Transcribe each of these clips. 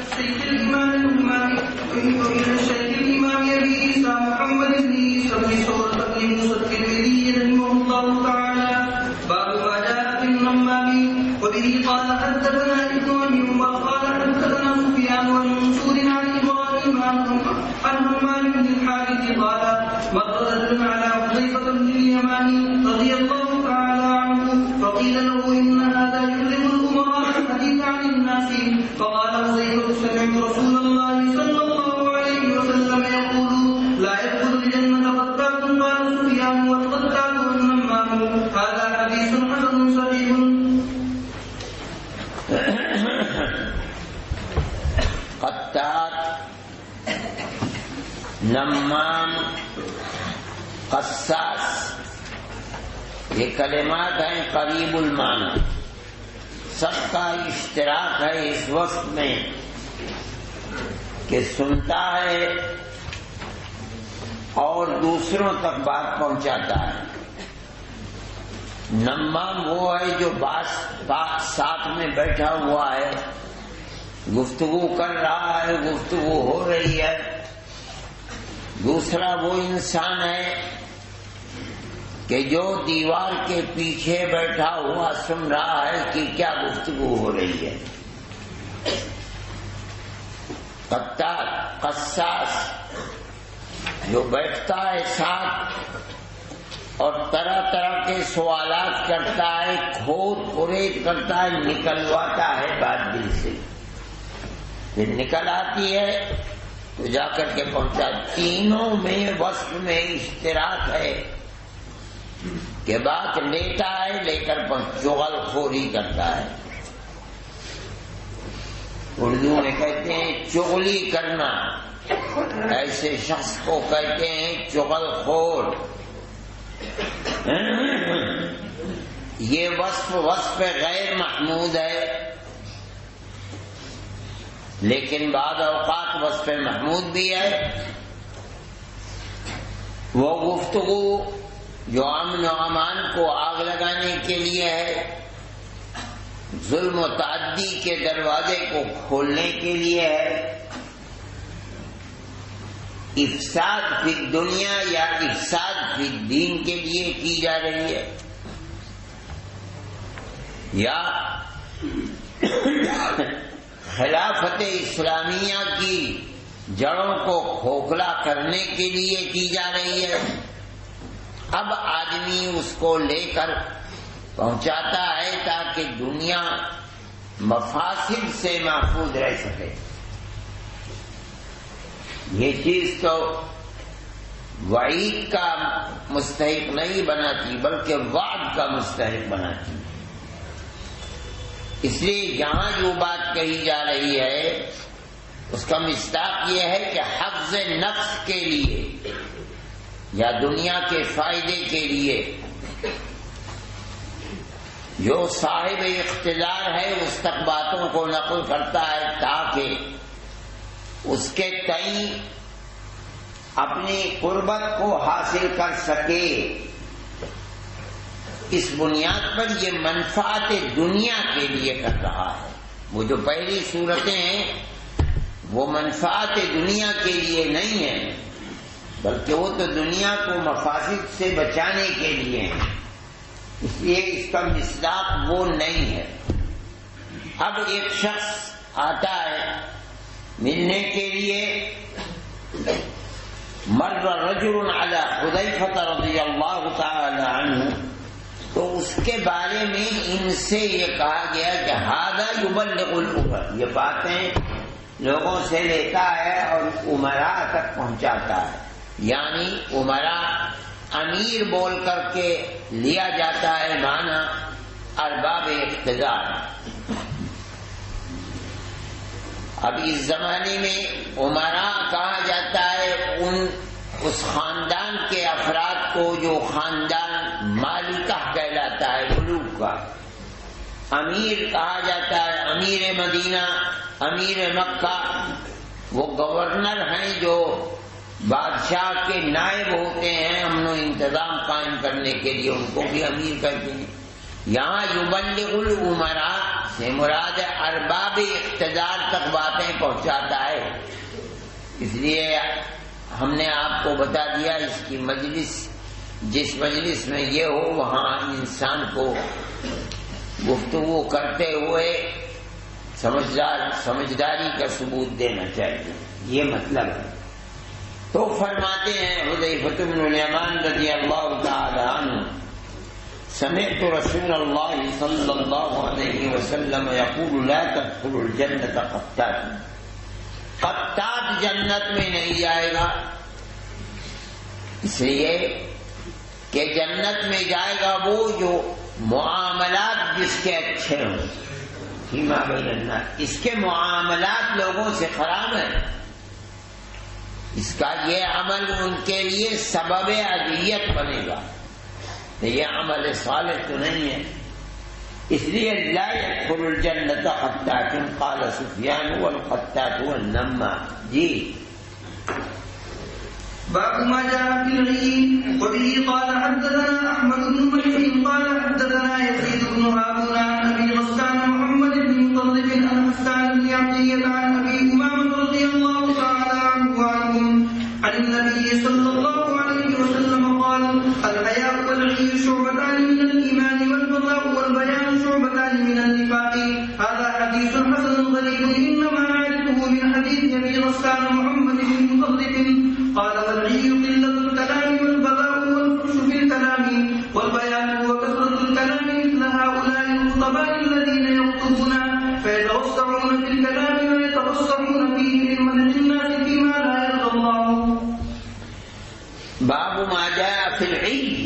الشيخ الإمام أبي عيسى محمد بن عيسى بن ثورة بن موسى الترمذي رحمه الله تعالى باب ما جاء في النمام. وبه قال حدثنا ابن أبي عمر قال حدثنا سفيان ومنصور عن إبراهيم عن همام بن الحارث قال مر رجل على حذيفة بن اليمان رضي الله تعالى عنه فقيل له إن هذا يكرم الأمراء الحديث عن الناس فقال حذيفة سمعت رسول الله صلى الله عليه وسلم يقول لا يدخل الجنة قتات. قال سفيان والقتات والنمام. هذا حديث حسن صحيح. قتات، نمام، قصاص، یہ کلمات ہیں قریب المعنی. سب کا اشتراک ہے اس وقت میں کہ سنتا ہے اور دوسروں تک بات پہنچاتا ہے. نمام وہ ہے جو بات ساتھ میں بیٹھا ہوا ہے، گفتگو کر رہا ہے، گفتگو ہو رہی ہے. دوسرا وہ انسان ہے کہ جو دیوار کے پیچھے بیٹھا ہوا سن رہا ہے کہ کیا گفتگو ہو رہی ہے. قتال، قصاص جو بیٹھتا ہے ساتھ اور طرح طرح کے سوالات کرتا ہے، کھود پریت کرتا ہے، نکلواتا ہے بات دل سے. پھر نکل آتی ہے تو جا کر کے پہنچا. تینوں میں وصف میں اشتراک ہے کہ بات لیتا ہے، لے کر چغل خوری کرتا ہے. اردو میں کہتے ہیں چغلی کرنا، ایسے شخص کو کہتے ہیں چغل خور. یہ وصف غیر محمود ہے، لیکن بعض اوقات وصف محمود بھی ہے. وہ گفتگو جو امن و امان کو آگ لگانے کے لیے ہے، ظلم و تعدی کے دروازے کو کھولنے کے لیے ہے، افساد فی دنیا یا افساد فی دین کے لیے کی جا رہی ہے، یا خلافت اسلامیہ کی جڑوں کو کھوکھلا کرنے کے لیے کی جا رہی ہے. اب آدمی اس کو لے کر پہنچاتا ہے تاکہ دنیا مفاسد سے محفوظ رہ سکے. یہ چیز تو وعید کا مستحق نہیں بناتی بلکہ وعد کا مستحق بناتی. اس لیے جہاں جو بات کہی جا رہی ہے اس کا مصداق یہ ہے کہ حفظ نفس کے لیے یا دنیا کے فائدے کے لیے جو صاحب اقتدار ہے اس تک باتوں کو نقل کرتا ہے تاکہ اس کے تئیں اپنی قربت کو حاصل کر سکے. اس بنیاد پر یہ منفعت دنیا کے لیے کر رہا ہے. وہ جو پہلی صورتیں ہیں وہ منفعت دنیا کے لیے نہیں ہیں بلکہ وہ تو دنیا کو مفاسد سے بچانے کے لیے ہیں. اس لیے اس کا مصداق وہ نہیں ہے. اب ایک شخص آتا ہے ملنے کے لیے. مر رجل علی حذیفہ رضی اللہ تعالی عنہ، تو اس کے بارے میں ان سے یہ کہا گیا کہ ھذا یبلغ الامراء، یہ باتیں لوگوں سے لیتا ہے اور امراء تک پہنچاتا ہے. یعنی امراء امیر بول کر کے لیا جاتا ہے معنی ارباب اقتدار. اب اس زمانے میں امراء کہا جاتا ہے اس خاندان کے افراد کو جو خاندان مالکہ کہلاتا ہے، ملوک کا. امیر کہا جاتا ہے امیر مدینہ، امیر مکہ، وہ گورنر ہیں جو بادشاہ کے نائب ہوتے ہیں امن و انتظام قائم کرنے کے لیے، ان کو بھی امیر کہتے ہیں. یہاں یبلغ الامراء سے مراد ارباب اقتدار تک باتیں پہنچاتا ہے. اس لیے ہم نے آپ کو بتا دیا اس کی مجلس، جس مجلس میں یہ ہو وہاں انسان کو گفتگو کرتے ہوئے سمجھداری کا ثبوت دینا چاہیے، یہ مطلب ہے. تو فرماتے ہیں حذیفہ بن الیمان رضی اللہ تعالی عنہ، سمعت رسول اللہ صلی اللہ علیہ وسلم یقول لا تدخلوا الجنة قطات. قطات جنت میں نہیں جائے گا، اس لیے کہ جنت میں جائے گا وہ جو معاملات جس کے اچھے ہوں. فیما بین الناس، اس کے معاملات لوگوں سے خراب ہیں، اس کا یہ عمل ان کے لیے سبب اذیت بنے گا، یہ عمل صالح تو نہیں ہے. اس لیے لا يدخل الجنة قطات. قال سفیان والقطات والنمام. جی باب ما جاء في العيد. وبه قال حدثنا احمد بن منيع قال حدثنا يزيد بن هارون عن ابي غسان محمد بن مطرف عن حسان بن عطية عن ابي امامة رضي الله تعالى عنه وعنهم عن النبي صلى الله عليه وسلم قال الحياء والعي شعبتان من الايمان والبغاء والبيان شعبتان من النفاق. هذا حديث حسن غريب انما نعرفه من حديث ابي غسان محمد بن مطرف قال والعي قلة الكلام والبغاء والفحش في الكلام والبيان وكثرة الكلام مثل هؤلاء الخطباء الذين يخطبون فيتوسعون في الكلام ويتوسعون فيه من مدح الناس فيما لا يرضى الله. باب ما جاء في العج.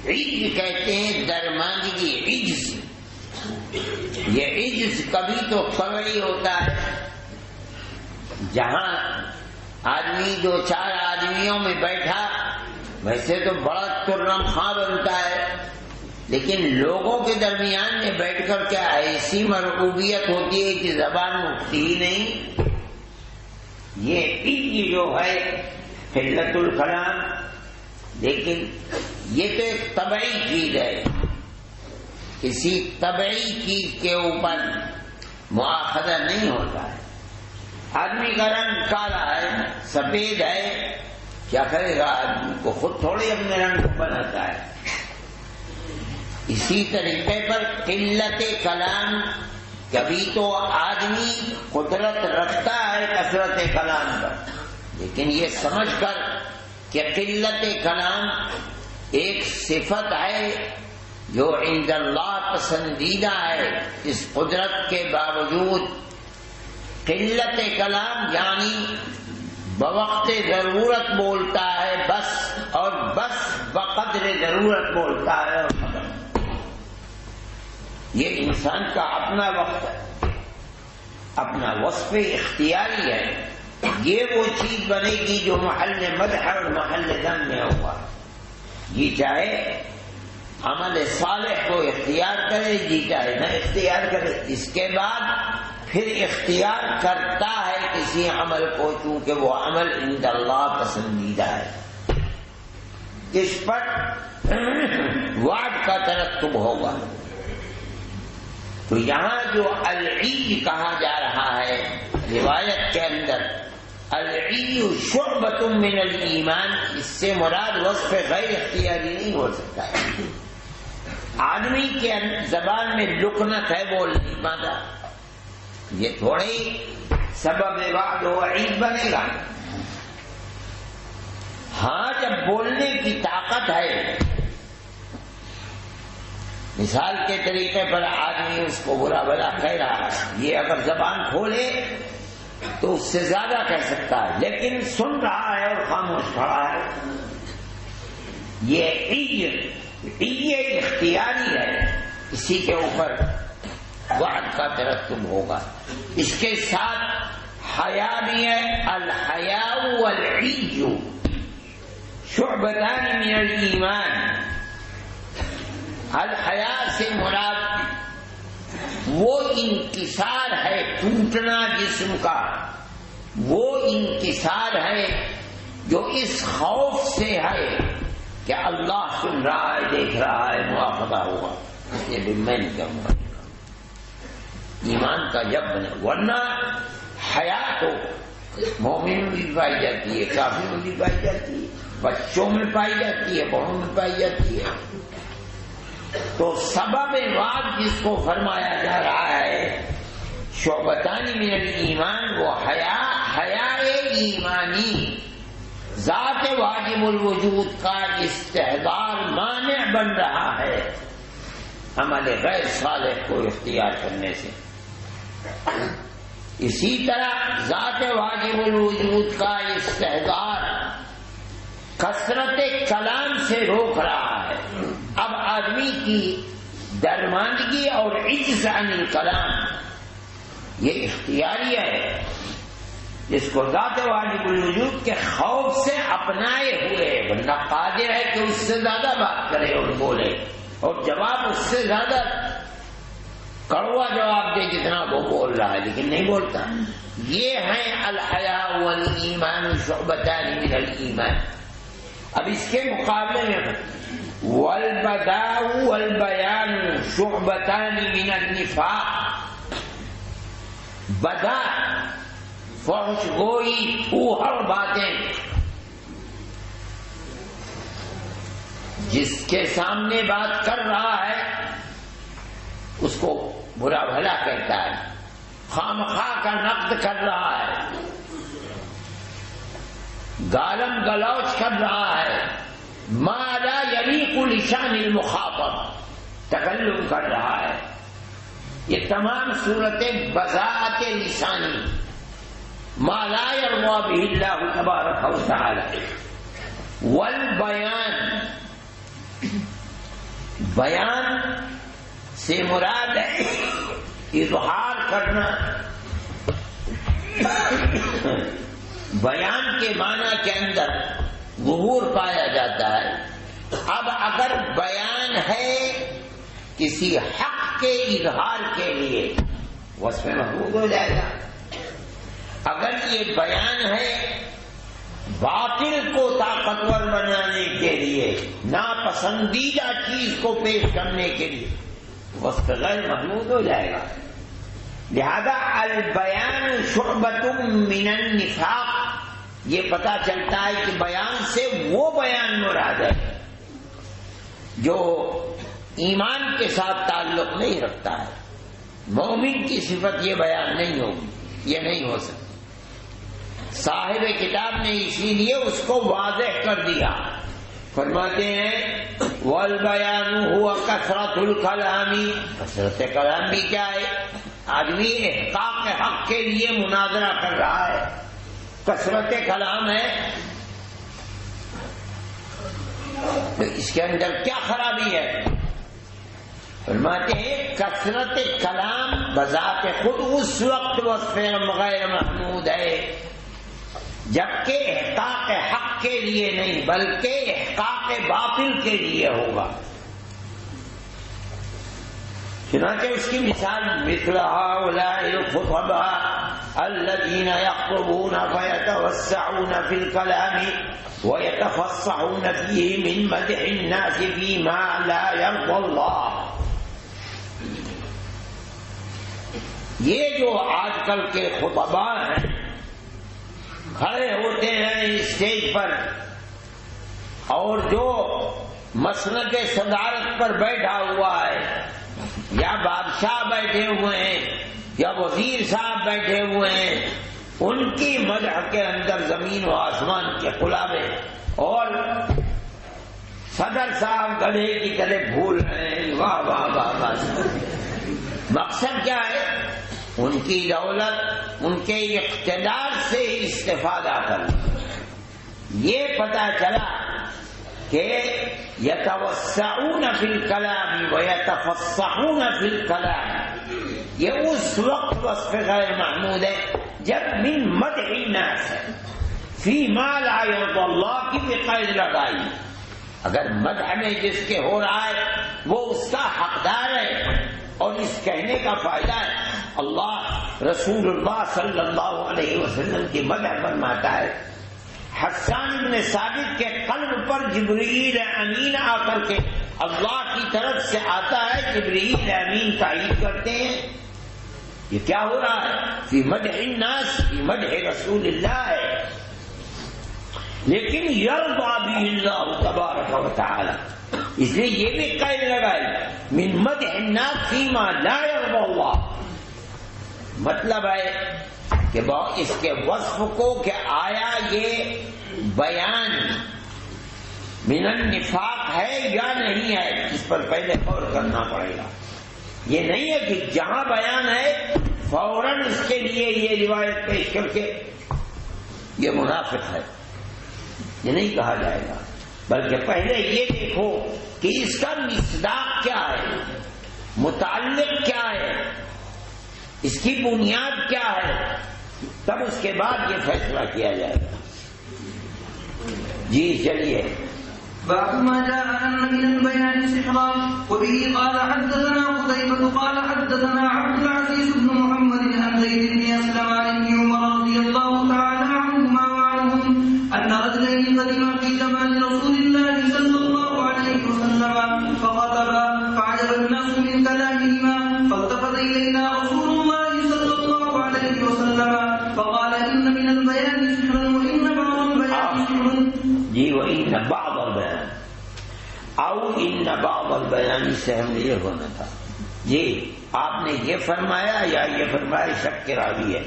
عج کہتے ہیں درماندگی، عجز. یہ عجز کبھی تو طبعی ہوتا ہے، جہاں آدمی دو چار آدمیوں میں بیٹھا ویسے تو بڑا ترم خواں بنتا ہے، لیکن لوگوں کے درمیان میں بیٹھ کر کیا ایسی مرغوبیت ہوتی ہے کہ زبان اٹھتی ہی نہیں. یہ عجز جو ہے قلت الکلام، لیکن یہ تو ایک طبعی چیز ہے، کسی طبعی چیز کے اوپر مؤاخذہ نہیں ہوتا ہے. آدمی کا رنگ کالا ہے، سفید ہے، کیا کرے گا؟ آدمی کو خود تھوڑی اپنے رنگ کو بناتا ہے. اسی طریقے پر قلت کلام، کبھی تو آدمی قدرت رکھتا ہے کثرت کلام پر، لیکن یہ سمجھ کر کہ قلت کلام ایک صفت ہے جو عند اللہ پسندیدہ ہے، اس قدرت کے باوجود قلت کلام یعنی بوقت ضرورت بولتا ہے بس، اور بس بقدر ضرورت بولتا ہے. یہ انسان کا اپنا وقت ہے، اپنا وصف اختیاری ہے. یہ وہ چیز بنے گی جو محل مدح اور محل ذم میں ہوگا. جی چاہے عمل صالح کو اختیار کرے، جی چاہے نہ اختیار کرے. اس کے بعد پھر اختیار کرتا ہے کسی عمل کو، چونکہ وہ عمل عند اللہ پسندیدہ ہے، اس پر وعد کا ترتب ہوگا. تو یہاں جو العی کہا جا رہا ہے روایت کے اندر، العی شعبۃ من الایمان، اس سے مراد وصف غیر اختیاری نہیں ہو سکتا ہے. آدمی کے زبان میں لکنت ہے بولنے مانا، یہ تھوڑی سبب وعد و وعید بنے گا. ہاں جب بولنے کی طاقت ہے، مثال کے طریقے پر آدمی اس کو برا بھلا کہہ رہا ہے، یہ اگر زبان کھولے تو اس سے زیادہ کہہ سکتا ہے، لیکن سن رہا ہے اور خاموش کھڑا ہے. یہ اختیاری ہے، اسی کے اوپر وعد کا ترتب ہوگا. اس کے ساتھ حیا بھی ہے. الحیاء والعی شعبتان من الایمان. الحیاء سے مراد وہ انکسار ہے، ٹوٹنا جسم کا، وہ انکسار ہے جو اس خوف سے ہے کہ اللہ سن رہا ہے، دیکھ رہا ہے، مواخذہ ہوگا، اس لیے بھی میں نہیں کروں گا. ایمان کا جب بنے، ورنہ حیا تو مومن میں بھی پائی جاتی ہے، کافر میں بھی پائی جاتی ہے، بچوں میں پائی جاتی ہے، بڑوں میں پائی جاتی ہے۔ تو سبب وعد جس کو فرمایا جا رہا ہے شعبتان من الایمان، وہ حیا ایمانی ذات واجب الوجود کا استحضار مانع بن رہا ہے عمل غیر صالح کو اختیار کرنے سے۔ اسی طرح ذات واجب الوجود کا استحضار کثرت کلام سے روک رہا ہے۔ اب آدمی کی درماندگی اور عجز عن الکلام یہ اختیاری ہے، جس کو ذات واجب الوجود کے خوف سے اپنائے ہوئے، ورنہ قادر ہے کہ اس سے زیادہ بات کرے اور بولے اور جواب اس سے زیادہ کڑوا جواب دے جتنا وہ بول رہا ہے، لیکن نہیں بولتا۔ یہ ہیں الحیاء والایمان شعبتان من الایمان۔ اب اس کے مقابلے میں والبداء والبیان شعبتان من النفاق، بدا فحش گوئی پوہر باتیں، جس کے سامنے بات کر رہا ہے اس کو برا بھلا کہتا ہے، خامخواہ کا نقد کر رہا ہے، گالم گلوچ کر رہا ہے، ما لا یلیق لشان المخاطب تکلم کر رہا ہے۔ یہ تمام صورتیں بذاءت لسانی ما لا یرضی بہ اللہ تبارک و تعالی۔ والبیان، بیان سے مراد ہے اظہار کرنا، بیان کے معنی کے اندر ظہور پایا جاتا ہے۔ اب اگر بیان ہے کسی حق کے اظہار کے لیے وصف محمود ہو جائے گا، اگر یہ بیان ہے باطل کو طاقتور بنانے کے لیے، ناپسندیدہ چیز کو پیش کرنے کے لیے، وصف غیر محمود ہو جائے گا۔ لہذا البیان شعبۃ من النفاق، یہ پتا چلتا ہے کہ بیان سے وہ بیان مراد ہے جو ایمان کے ساتھ تعلق نہیں رکھتا ہے۔ مومن کی صفت یہ بیان نہیں ہوگی، یہ نہیں ہو سکتی۔ صاحب کتاب نے اسی لیے اس کو واضح کر دیا، فرماتے ہیں والبیان ہوا کثرت الکلامی، کثرت کلام بھی کیا ہے؟ آدمی احقاق حق کے لیے مناظرہ کر رہا ہے، کثرت کلام ہے، تو اس کے اندر کیا خرابی ہے؟ فرماتے ہیں کثرت کلام بذات خود اس وقت وصف غیر محمود ہے جبکہ احقاق حق کے لیے نہیں بلکہ احقاق باطل کے لیے ہوگا۔ چنانچہ اس کی مثال مثل هؤلاء الخطباء الذين يخطبون فيتوسعون في الكلام ويتفصحون فيه من مدح الناس فيما لا يرضى الله۔ یہ جو آج کل کے خطباء ہیں، کھڑے ہوتے ہیں اسٹیج پر اور جو مسند صدارت پر بیٹھا ہوا ہے، یا بادشاہ بیٹھے ہوئے ہیں یا وزیر صاحب بیٹھے ہوئے ہیں، ان کی مدح کے اندر زمین و آسمان کے خلابے، اور صدر صاحب گدھے کی طرح بھول رہے ہیں، واہ واہ واہ واہ۔ مقصد کیا ہے؟ ان کی دولت، ان کے اقتدار سے استفادہ کرنا۔ یہ پتہ چلا کہ یتوسعون فی الکلام ویتفصحون فی الکلام، یہ اس وقت وصف غیر محمود ہے جب من مدح الناس ہے، فی ما لا یرضی اللہ کی بھی قید لگائی۔ اگر مدح میں جس کے ہو رہا ہے وہ اس کا حقدار ہے اور اس کہنے کا فائدہ ہے۔ اللہ رسول اللہ صلی اللہ علیہ وسلم کی مدح فرماتا ہے، حسان بن ثابت کے قلب پر جبرائیل امین آ کر کے اللہ کی طرف سے آتا ہے، جبرائیل امین تائید کرتے ہیں یہ کیا ہو رہا ہے؟ فی مدح الناس، فی مدح رسول اللہ ہے، لیکن یرضی بہ اللہ تبارک و تعالی، اس لیے یہ بھی قید لگائی من مدح الناس فیما لا یرضی اللہ، مطلب ہے کہ اس کے وصف کو کہ آیا یہ بیان من النفاق ہے یا نہیں ہے، اس پر پہلے غور کرنا پڑے گا۔ یہ نہیں ہے کہ جہاں بیان ہے فوراً اس کے لیے یہ روایت پیش کر کے یہ منافق ہے، یہ نہیں کہا جائے گا، بلکہ پہلے یہ دیکھو کہ اس کا مصداق کیا ہے، متعلق کیا ہے، اس کی بنیاد کیا ہے، تب اس کے بعد یہ فیصلہ کیا جائے گا۔ جی چلیے۔ باب ما جاء أن من البيان سحرا، وبه قال حدثنا قتيبة قال حدثنا عبد العزيز بن محمد عن زيد بن أسلم عن ابن عمر رضي الله تعالى عنهما وعنهم أن رجلين قدما في زمان رسول الله صلى الله عليه وسلم فخطبا فعجب الناس من كلامهما، فالتفت إلينا رسول الله صلى الله عليه وسلم فقال إن من البيان سحرا وإن بعض البيان سحر۔ جی وَإِنَّ بَعْضَ الْبَيَانِ او ان بعض البیان سے ہم نے یہ ہونا تھا۔ جی آپ نے یہ فرمایا یا یہ فرمایا شک کے راوی ہے۔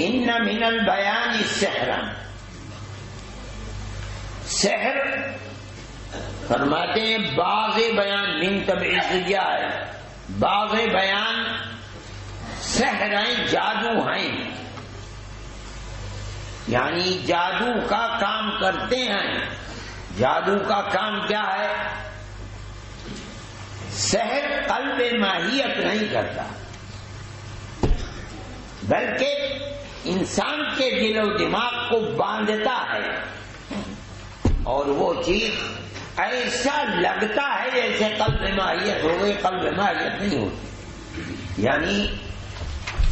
ان من البیان سحرا، سحر فرماتے ہیں بعض بیان من تبعیضیہ ہے، بعض بیان سحر ہیں، جادو ہیں، یعنی جادو کا کام کرتے ہیں۔ جادو کا کام کیا ہے؟ سحر قلب ماہیت نہیں کرتا، بلکہ انسان کے دل و دماغ کو باندھتا ہے، اور وہ چیز ایسا لگتا ہے جیسے قلب ماہیت ہو گئی، قلب ماہیت نہیں ہوتی۔ یعنی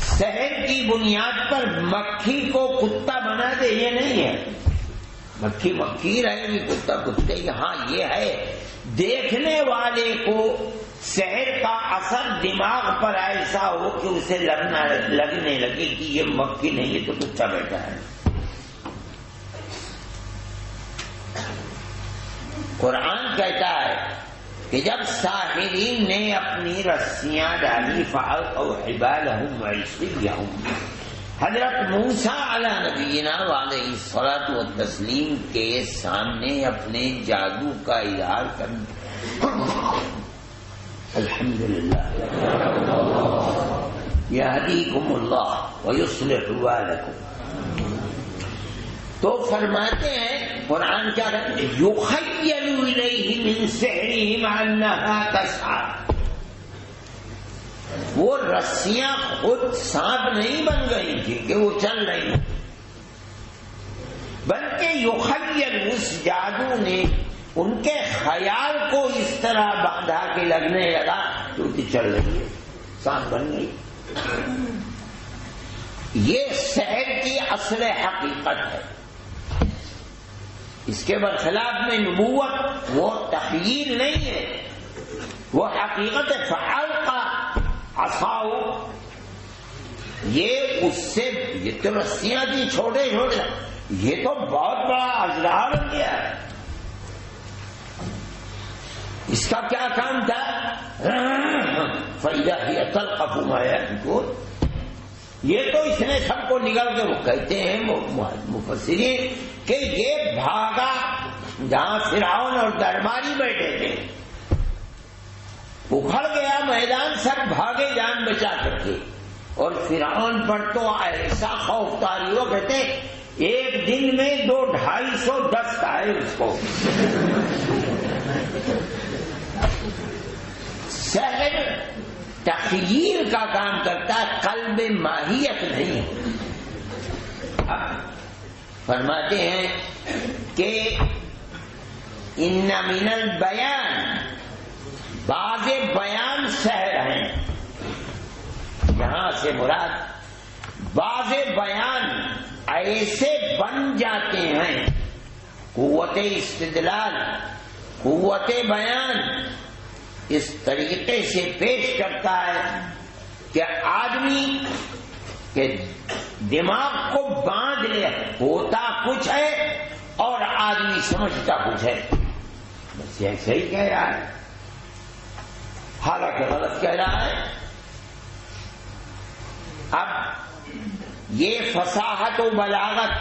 سحر کی بنیاد پر مکھی کو کتا بنا دے، یہ نہیں ہے۔ مکھی مکھی رہے گی، کتا کتے، یہاں یہ ہے دیکھنے والے کو سحر کا اثر دماغ پر ایسا ہو کہ اسے لگنے لگے کہ یہ مکھی نہیں، یہ تو کتا بیٹھا ہے۔ قرآن کہتا ہے کہ جب ساحرین نے اپنی رسیاں ڈالی فَأَلْقَوْا حِبَالَهُمْ وَعِصِيَّهُمْ، حضرت موسیٰ علیہ نبینا علیہ الصلاۃ والتسلیم کے سامنے اپنے جادو کا اظہار کرنا، الحمدللہ یہدیکم اللہ ویصلح بالکم، تو فرماتے ہیں قرآن کیا کہتے ہیں؟ یخیل الیہ من سحرہم انہا تسعی، وہ رسیاں خود سانپ نہیں بن گئی تھی کہ وہ چل رہی ہیں، بلکہ یخیل، اس جادو نے ان کے خیال کو اس طرح باندھا کہ لگنے لگا تو چل رہی ہے، سانپ بن گئی۔ یہ سحر کی اصل حقیقت ہے۔ اس کے برخلاف میں نبوت وہ تخیل نہیں ہے، وہ حقیقت فعلقا عصاؤ، یہ اس سے، یہ تو رسیاں تھی چھوٹے چھوٹے، یہ تو بہت بڑا اجراح بن گیا ہے۔ اس کا کیا کام تھا؟ فَإِذَا هِيَ تَلْقَفُ مَا يَأْفِكُونَ، یہ تو اس نے سب کو نگل کے، وہ کہتے ہیں مفسرین کہ یہ بھاگا جہاں فرعون اور درباری بیٹھے تھے، اکھڑ گیا میدان، سب بھاگے جان بچا کر کے، اور فرعون پر تو ایسا خوف طاری، وہ کہتے ایک دن میں 200-250 دست آئے اس کو۔ سحر تخییر کا کام کرتا ہے، قلب ماہیت نہیں۔ فرماتے ہیں کہ ان من البیان، بعض بیان سحر ہیں، یہاں سے مراد بعض بیان ایسے بن جاتے ہیں، قوت استدلال، قوت بیان اس طریقے سے پیش کرتا ہے کہ آدمی کے دماغ کو باندھ لے، ہوتا کچھ ہے اور آدمی سمجھتا کچھ ہے. بس یہ صحیح کہہ رہا ہے، حالانکہ غلط کہہ رہا ہے. اب یہ فصاحت و بلاغت،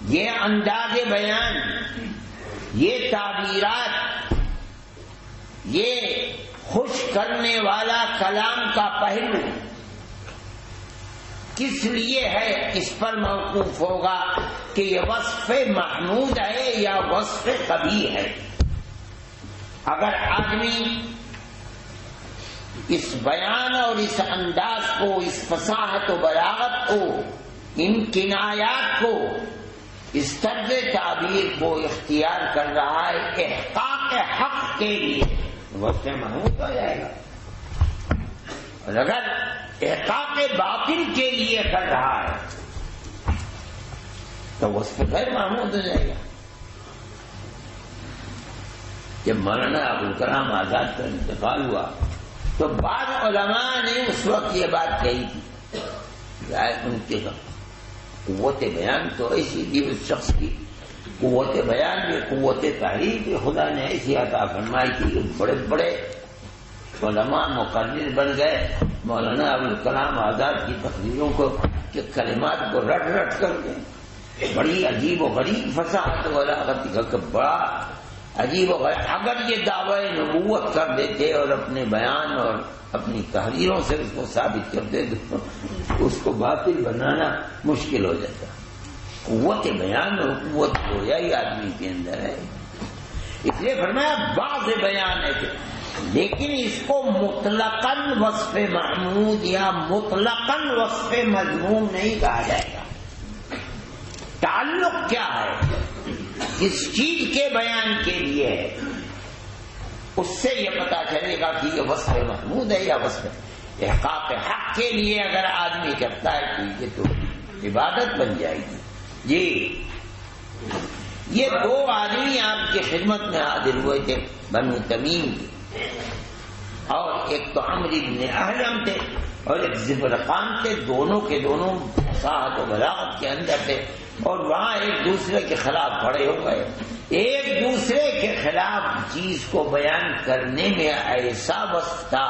یہ انداز بیان، یہ تعبیرات، یہ خوش کرنے والا کلام کا پہلو کس لیے ہے، اس پر موقوف ہوگا کہ یہ وصف محمود ہے یا وصف قبیح ہے. اگر آدمی اس بیان اور اس انداز کو، اس فصاحت و بلاغت کو، ان کنایات کو، اس طرز تعبیر کو اختیار کر رہا ہے احقاق حق کے لیے، وصف محمود ہو جائے گا. اور اگر احقاق باطل کے لیے کر رہا ہے تو وصف غیر محمود ہو جائے گا. جب مولانا ابوالکلام آزاد کا انتقال ہوا تو بعض علماء نے اس وقت یہ بات کہی تھی، ان کے قوت بیان تو ایسی تھی اس شخص کی، قوت بیان بھی، قوت تحریر بھی خدا نے ایسی عطا فرمائی تھی کہ بڑے بڑے علماء مقرر بن گئے مولانا ابوالکلام آزاد کی تقریروں کو، کہ کلمات کو رٹ رٹ کر کے بڑی عجیب و غریب فصاحت و بلاغت کا، بڑا عجیب و غریب. اگر یہ دعوی نبوت کر دیتے اور اپنے بیان اور اپنی تحریروں سے اس کو ثابت کرتے تو اس کو باطل بنانا مشکل ہو جاتا. قوت بیان اور قوت گویائی آدمی کے اندر ہے، اس لیے فرمایا بعض بیان ہے، لیکن اس کو مطلقاً وصف محمود یا مطلقاً وصف مذموم نہیں کہا جائے گا. تعلق کیا ہے، جس چیز کے بیان کے لیے ہے اس سے یہ پتا چلے گا کہ یہ وصف محمود ہے یا وصف احقاق حق کے لیے اگر آدمی کرتا ہے تو یہ تو عبادت بن جائے گی. جی یہ دو آدمی آپ کی خدمت میں حاضر ہوئے تھے بنو تمیم کے، اور ایک تو عمرو بن احلم تھے اور ایک زبرقان تھے، دونوں کے دونوں فصاحت و بلاغت کے اندر تھے، اور وہاں ایک دوسرے کے خلاف کھڑے ہو گئے. ایک دوسرے کے خلاف چیز کو بیان کرنے میں ایسا وصف تھا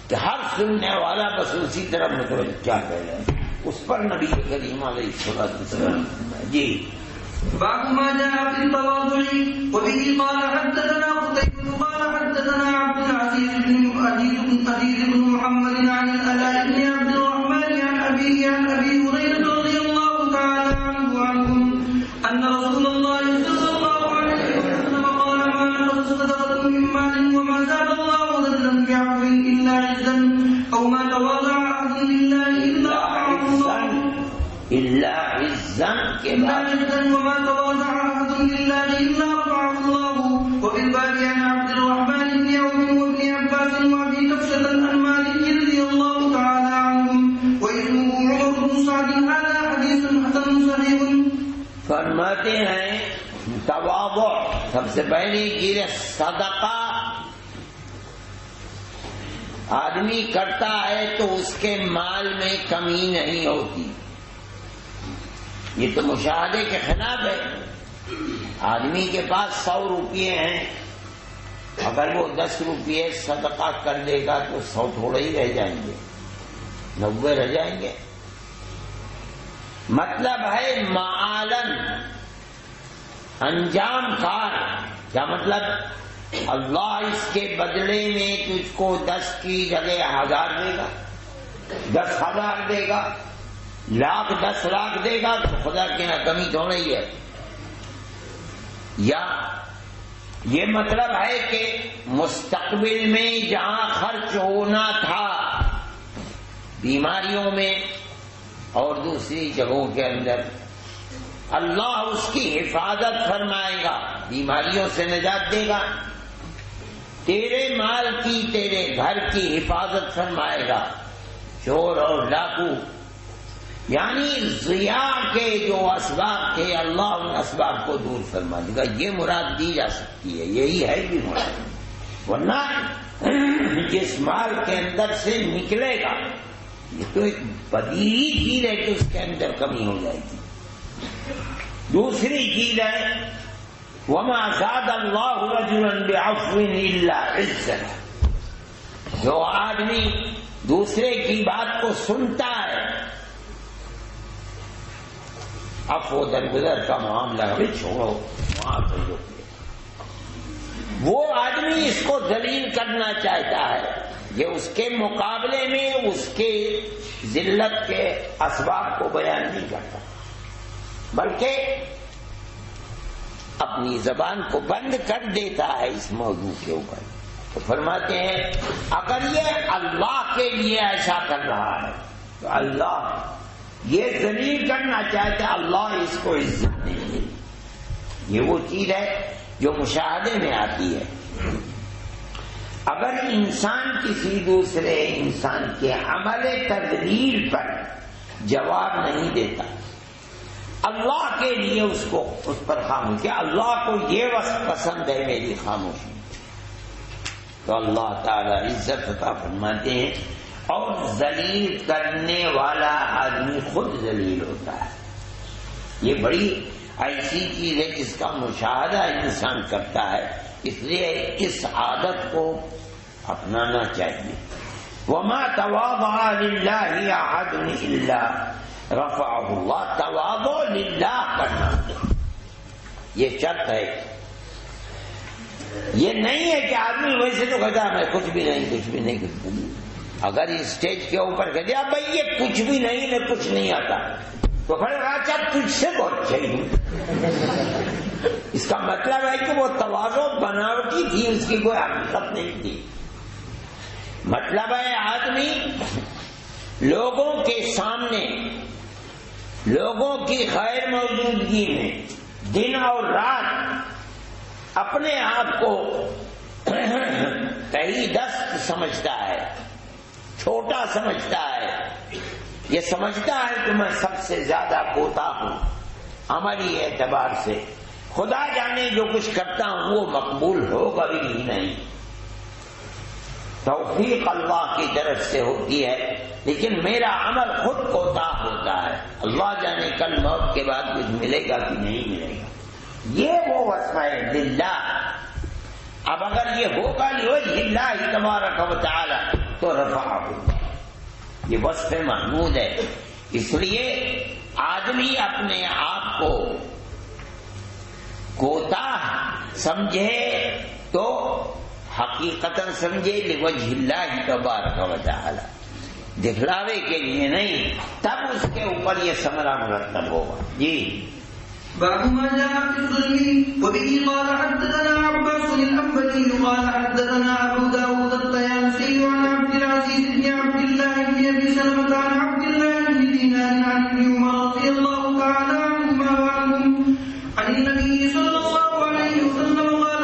کہ ہر سننے والا بس اسی طرح متوجہ کیا کہہ رہے ہیں. اس پر نبی کریم علیہ الصلوۃ والسلام جی باب ما جاء في التواضع وبه قال حدثنا قتيبة قال حدثنا عبد العزيز بن محمد عن الألاء بن عبد الرحمن عن أبيه عن أبي هريرة رضي الله تعالى عنهم أن رسول الله صلى الله عليه وسلم قال ما نقص صدقة من مال وما زاد الله ذلا بعفو إلا عزا أو ما تواضع أحد لله إلا رفعه الله إلا عزا وما تواضع أحد لله إلا رفعه الله. وفي الباب عن عبد الرحمن بن عوف وابن عباس وأبي كبشة عن مالك رضي الله تعالى عنهم واسمه عمر بن سعد. هذا حديث حسن صحيح. فرماتے ہیں تواضع سب سے پہلی چیز صدقہ آدمی کرتا ہے تو اس کے مال میں کمی نہیں ہوتی. یہ تو مشاہدے کے خلاف ہے. آدمی کے پاس 100 روپیے ہیں، اگر وہ 10 روپیے صدقہ کر دے گا تو 100 تھوڑے ہی رہ جائیں گے، 90 رہ جائیں گے. مطلب ہے معالن انجام کار. کیا مطلب؟ اللہ اس کے بدلے میں تجھ کو 10 کی جگہ 1000 دے گا، 10,000 دے گا، 10 لاکھ دے گا تو خدا کے یہاں کمی تھوڑا ہی ہے. یا یہ مطلب ہے کہ مستقبل میں جہاں خرچ ہونا تھا بیماریوں میں اور دوسری جگہوں کے اندر، اللہ اس کی حفاظت فرمائے گا، بیماریوں سے نجات دے گا، تیرے مال کی، تیرے گھر کی حفاظت فرمائے گا. چور اور ڈاکو یعنی ضیاع کے جو اسباب تھے اللہ ان اسباب کو دور فرما دے گا. یہ مراد دی جا سکتی ہے، یہی ہے بھی مراد. ورنہ جس مال کے اندر سے نکلے گا، یہ تو ایک بدیہی چیز ہے کہ اس کے اندر کمی ہو جائے گی۔ دوسری چیز ہے وَمَا زَادَ اللَّهُ رَجُلًا بِعَفْوٍ إِلَّا عِزًّا، جو آدمی دوسرے کی بات کو سنتا ہے، عفو درگزر کا معاملہ ہے، چھوڑو معاف کر دو، وہ آدمی اس کو ذلیل کرنا چاہتا ہے، یہ اس کے مقابلے میں اس کے ذلت کے اسباب کو بیان نہیں کرتا، بلکہ اپنی زبان کو بند کر دیتا ہے اس موضوع کے اوپر۔ تو فرماتے ہیں اگر یہ اللہ کے لیے ایسا کر رہا ہے تو اللہ یہ ذلیل کرنا چاہتا ہے، اللہ اس کو عزت نہیں دے۔ یہ وہ چیز ہے جو مشاہدے میں آتی ہے۔ اگر انسان کسی دوسرے انسان کے عمل تذلیل پر جواب نہیں دیتا، اللہ کے لیے اس پر خاموشی، اللہ کو یہ وصف پسند ہے میری خاموشی، تو اللہ تعالی عزت عطا فرماتے ہیں، اور ذلیل کرنے والا آدمی خود ذلیل ہوتا ہے۔ یہ بڑی ایسی چیز ہے جس کا مشاہدہ انسان کرتا ہے، اس لیے اس عادت کو اپنانا چاہیے۔ وَمَا تَوَاضَعَ لِلَّهِ أَحَدٌ إِلَّا رَفَعَهُ اللَّهُ، تواضع للہ کرنا یہ شرط ہے۔ یہ نہیں ہے کہ آدمی ویسے تو کہتا ہے میں کچھ بھی نہیں کچھ بھی نہیں کچھ بھی نہیں، اگر اسٹیج کے اوپر کہتے ہیں بھائی یہ کچھ بھی نہیں میں کچھ نہیں آتا، تو کھڑے راجا تجھ سے بہت چاہیے، اس کا مطلب ہے کہ وہ تواضع بناوٹی تھی، اس کی کوئی حقیقت نہیں تھی۔ مطلب ہے آدمی لوگوں کے سامنے لوگوں کی غیر موجودگی میں دن اور رات اپنے آپ کو تہی دست سمجھتا ہے، چھوٹا سمجھتا ہے، یہ سمجھتا ہے کہ میں سب سے زیادہ کوتاہ ہوں عملی اعتبار سے، خدا جانے جو کچھ کرتا ہوں وہ مقبول ہوگا بھی نہیں۔ توفیق اللہ کی طرف سے ہوتی ہے، لیکن میرا عمل خود کوتاہ ہوتا ہے، اللہ جانے کل موت کے بعد کچھ ملے گا کہ نہیں ملے گا، یہ وہ وصف ہے للہ۔ اب اگر یہ ہوگا لوجہ اللہ تبارک و تعالی تو رفعہ، یہ وصف محمود ہے۔ اس لیے آدمی اپنے آپ کو کوتاہ سمجھے تو حقیقتاً سمجھے لوجہ اللہ تبارک و تعالی، دکھلاوے کے لیے نہیں، تب اس کے اوپر یہ ثمرہ مرتب ہوگا۔ جی باب ما جاء في الظلم وبه قال حدثنا عباس الأنبري قال حدثنا أبو داود الطيالسي عن عبد العزيز بن عبد الله بن أبي سلمة عن عبد الله بن دينار عن ابن عمر رضي الله تعالى عنهما وعنهم عن النبي صلى الله عليه وسلم قال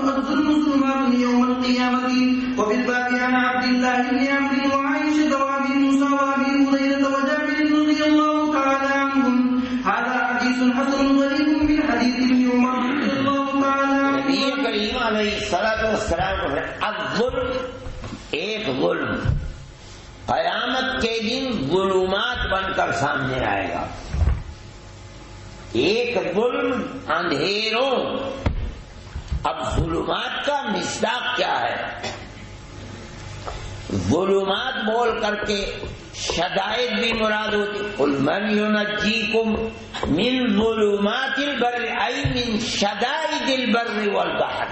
الظلم ظلمات يوم القيامة وفي الباب عن عبد الله بن عمرو وعائشة وأبي موسى وأبي هريرة وجابر رضي الله تعالى عنهم هذا حديث حسن غريب من حديث ابن عمر رضي الله تعالى عنه۔ نبی کریم علیہ الصلوۃ والسلام الظلم، ایک ظلم قیامت کے دن ظلمات بن کر سامنے آئے گا، ایک ظلم اندھیروں۔ اب ظلمات کا مصداق کیا ہے؟ ظلمات بول کر کے شدائد بھی مراد ہوتی، قل من ینجیکم من ظلمات البر ای من شدائد البر والبحر،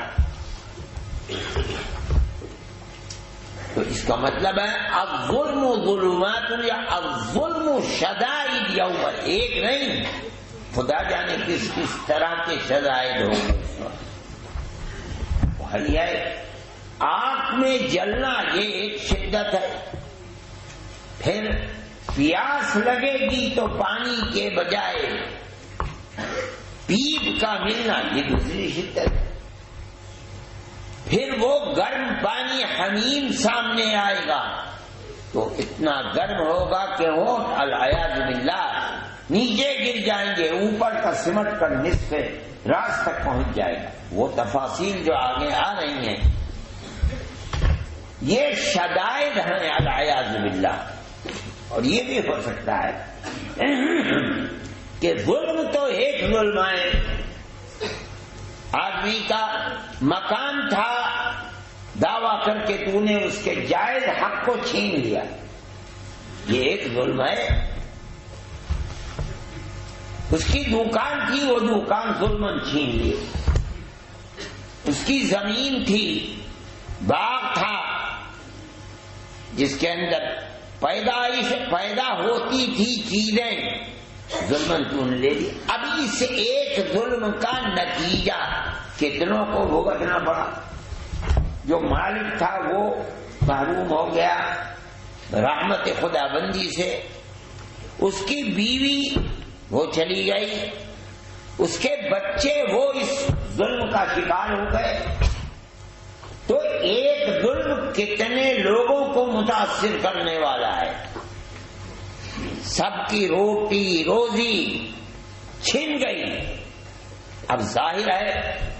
تو اس کا مطلب ہے الظلم ظلمات یا الظلم شدائد یوم، ایک نہیں، خدا جانے کس کس طرح کے شدائد ہوں گے۔ آنکھ میں جلنا یہ ایک شدت ہے، پھر پیاس لگے گی تو پانی کے بجائے پیپ کا ملنا یہ دوسری شدت ہے، پھر وہ گرم پانی حمیم سامنے آئے گا تو اتنا گرم ہوگا کہ وہ العیاذ باللہ نیچے گر جائیں گے، اوپر کا سمٹ کر نصف راست تک پہنچ جائے گا۔ وہ تفاصیل جو آگے آ رہی ہیں یہ شدائد ہیں العیاذ باللہ۔ اور یہ بھی ہو سکتا ہے کہ ظلم تو ایک ظلم ہے، آدمی کا مکان تھا، دعویٰ کر کے تو نے اس کے جائز حق کو چھین لیا، یہ ایک ظلم ہے۔ اس کی دکان تھی، وہ دکان ظلمن چھین لی۔ اس کی زمین تھی، باغ تھا، جس کے اندر پیدا ہوتی تھی چیزیں، ظلمن تو نے لے لی۔ اب اس ایک ظلم کا نتیجہ کتنوں کو بھگتنا پڑا۔ جو مالک تھا وہ محروم ہو گیا رحمت خدا بندی سے، اس کی بیوی وہ چلی گئی، اس کے بچے وہ اس ظلم کا شکار ہو گئے۔ تو ایک ظلم کتنے لوگوں کو متاثر کرنے والا ہے، سب کی روٹی روزی چھن گئی۔ اب ظاہر ہے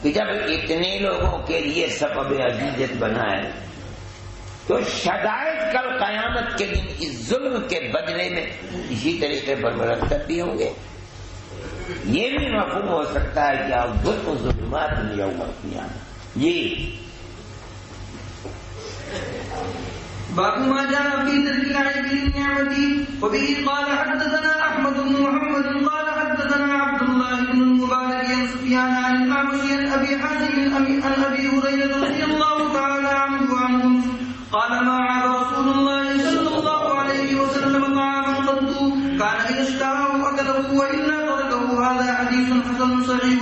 کہ جب اتنے لوگوں کے لیے سبب عزیزت بنا ہے تو شدائد کل قیامت کے دن اس ظلم کے بدلے میں اسی طریقے پر مرتب بھی ہوں گے۔ یہ بھی مفہوم ہو سکتا ہے کہ آپ ظلم و ظلمات یوم القیامہ۔ یہ باب ما جاء في ترك العيب للنعمة وبه قال حدثنا أحمد بن محمد قال حدثنا عبد الله بن المبارك عن سفيان عن الأعمش عن أبي حازم عن أبي هريرة رضي الله تعالى عنه قال ما عاب رسول الله صلى الله عليه وسلم طعاما قط كان إذا اشتهاه أكله وإلا تركه. هذا حديث حسن صحيح.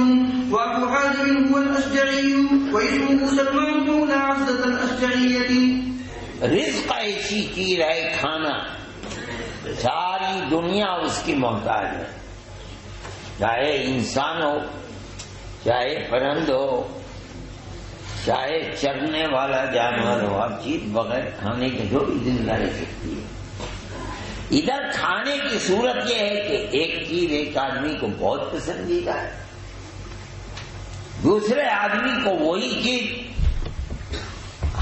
وأبو حازم هو الأشجعي واسمه سلمان مولى عبدة الأشجعية. رزق ایسی چیز ہے، کھانا ساری دنیا اس کی محتاج ہے، چاہے انسان ہو، چاہے پرند ہو، چاہے چرنے والا جانور ہو، ہر چیز بغیر کھانے کے جو بھی زندہ رہ سکتی ہے۔ ادھر کھانے کی صورت یہ ہے کہ ایک چیز ایک آدمی کو بہت پسندیدہ ہے، دوسرے آدمی کو وہی چیز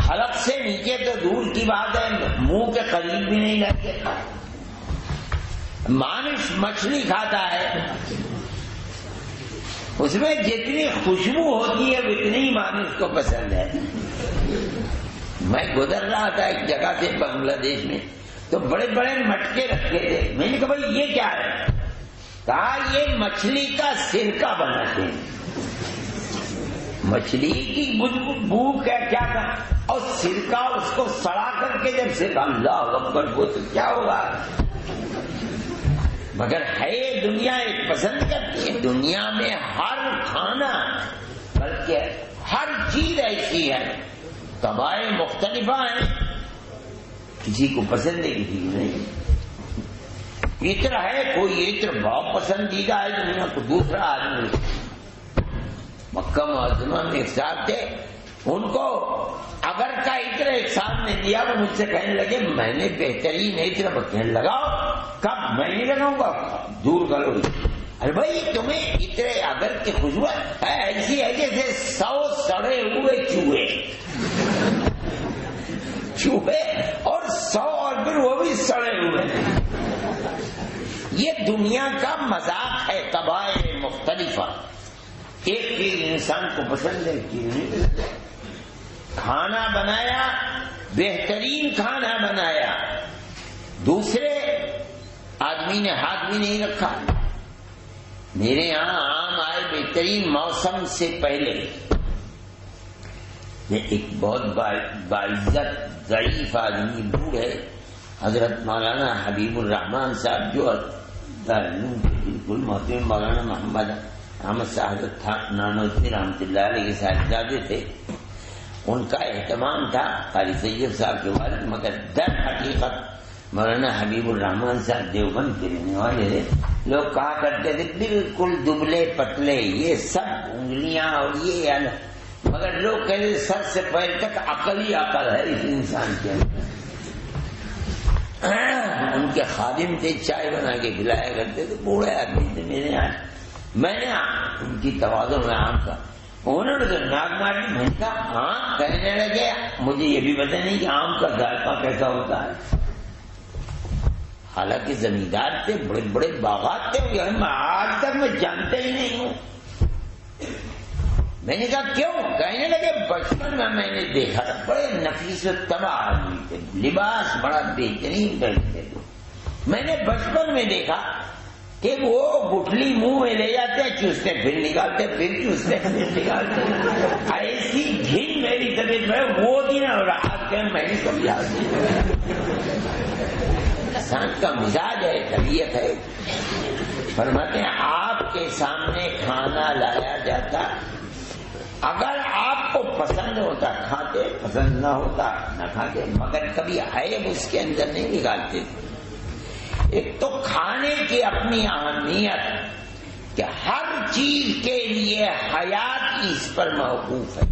حلق سے نیچے تو دور کی بات ہے، منہ کے قریب بھی نہیں لگے۔ مانش مچھلی کھاتا ہے، اس میں جتنی خوشبو ہوتی ہے اتنی ہی مانش کو پسند ہے۔ میں گزر رہا تھا ایک جگہ سے بنگلہ دیش میں، تو بڑے بڑے مٹکے رکھے تھے، میں نے کہا بھائی یہ کیا ہے؟ کہا یہ مچھلی کا سرکہ بناتے ہیں، مچھلی کی بو کیا کر اور سرکہ اس کو سڑا کر کے جب سرکہ، اللہ اکبر، وہ تو کیا ہوگا؟ مگر ہے دنیا ایک پسند کرتی ہے، دنیا میں ہر کھانا بلکہ ہر چیز ایسی ہے، طبائع مختلفہ ہیں، کسی کو پسند ہے کسی کو نہیں۔ عطر ہے، کوئی عطر بہت پسندیدہ ہے دنیا کو، دوسرا آدمی مکہ معظمہ میں ایک صاحب تھے، ان کو اگر کا عطر ایک صاحب نے دیا، وہ مجھ سے کہنے لگے میں نے بہترین عطر کہنے لگاؤ، کب؟ میں نہیں لگاؤں گا، دور کرو۔ ارے بھائی تمہیں عطر اگر کی خوشبو ایسی ہے جیسے 100 سڑے ہوئے چوہے اور 100 اور پھر وہ بھی سڑے ہوئے۔ یہ دنیا کا مذاق ہے، طبائع مختلفہ، ایک چیز انسان کو پسند ہے، ایک چیز نہیں پسند ہے۔ کھانا بنایا، بہترین کھانا بنایا، دوسرے آدمی نے ہاتھ بھی نہیں رکھا۔ میرے یہاں آم آئے بہترین موسم سے پہلے، یہ ایک بہت باعزت ضعیف آدمی بوڑھے حضرت مولانا حبیب الرحمان صاحب جو دارالعلوم کے بالکل محترم مولانا محمد احمد صاحب نانوتوی رحمۃ اللہ علیہ کے صاحبزادے تھے، ان کا اہتمام تھا قاری سید صاحب کے والد، مگر در حقیقت مولانا حبیب الرحمان صاحب دیوبند کے رہنے والے تھے۔ لوگ کہا کرتے تھے بالکل دبلے پتلے، یہ سب انگلیاں اور یہ، مگر لوگ کہتے سر سے پیر تک عقل ہی عقل ہے اس انسان کے اندر۔ ان کے خادم تھے، چائے بنا کے پلایا کرتے تھے، بوڑھے آدمی تھے میرے یہاں۔ میں نے ان کی تواضع میں عام کا انہوں نے تو ناک ماری. میں نے کہا آم. کہنے لگے مجھے یہ بھی پتہ نہیں کہ آم کا ذائقہ کیسا ہوتا ہے. حالانکہ زمیندار تھے, بڑے بڑے باغات تھے, آج تک میں جانتے ہی نہیں ہوں. میں نے کہا کیوں؟ کہنے لگے بچپن میں نے دیکھا تھا, بڑے نفیس و طبع آدمی تھے, لباس بڑا بہترین پہنتے تھے. میں نے بچپن میں دیکھا کہ وہ گٹھلی منہ میں لے جاتے, چوستے پھر نکالتے, پھر چوستے پھر نکالتے. ایسی گھن میری طبیعت میں وہ دن اور رات کے میں نے کبھی یاد نہیں. انسان کا مزاج ہے, طبیعت ہے. فرماتے ہیں آپ کے سامنے کھانا لایا جاتا, اگر آپ کو پسند ہوتا کھاتے, پسند نہ ہوتا نہ کھاتے, مگر کبھی عیب اس کے اندر نہیں نکالتے. ایک تو کھانے کی اپنی اہمیت کہ ہر چیز کے لیے حیات اس پر موقوف ہے.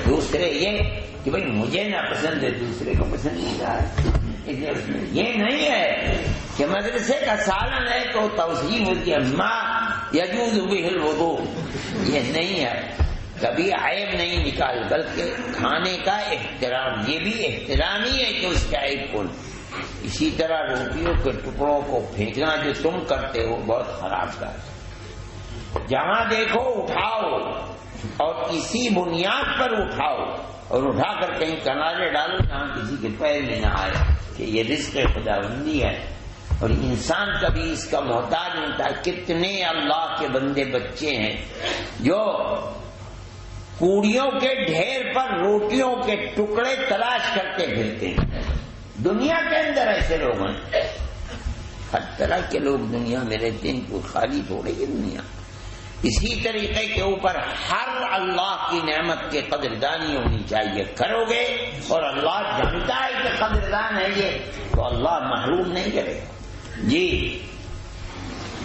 دوسرے یہ کہ بھئی مجھے نہ پسند ہے, دوسرے کو پسند نہیں ہے. یہ نہیں ہے کہ مدرسے کا سالن ہے تو توصیف ہوتی ہے ما یجوز بہ الوضوء. یہ نہیں ہے, کبھی عیب نہیں نکال, بلکہ کھانے کا احترام, یہ بھی احترام ہی ہے کہ اس کا عیب کون. اسی طرح روٹیوں کے ٹکڑوں کو پھینکنا جو تم کرتے ہو بہت خراب کار ہے. جہاں دیکھو اٹھاؤ اور اسی بنیاد پر اٹھاؤ اور اٹھا کر کہیں کنارے ڈالو جہاں کسی کے پیر میں نہ آئے کہ یہ رزق خداوندی ہے. اور انسان کبھی اس کا محتاج نہیں تھا. کتنے اللہ کے بندے بچے ہیں جو کوڑیوں کے ڈھیر پر روٹیوں کے ٹکڑے تلاش کرتے پھرتے ہیں. دنیا کے اندر ایسے لوگ ہیں, ہر طرح کے لوگ دنیا میں رہتے ہیں, کوئی خالی تھوڑے ہی دنیا. اسی طریقے کے اوپر ہر اللہ کی نعمت کے قدردانی ہونی چاہیے. کرو گے اور اللہ جانتا ہے کہ قدردان ہے یہ, تو اللہ محروم نہیں کرے. جی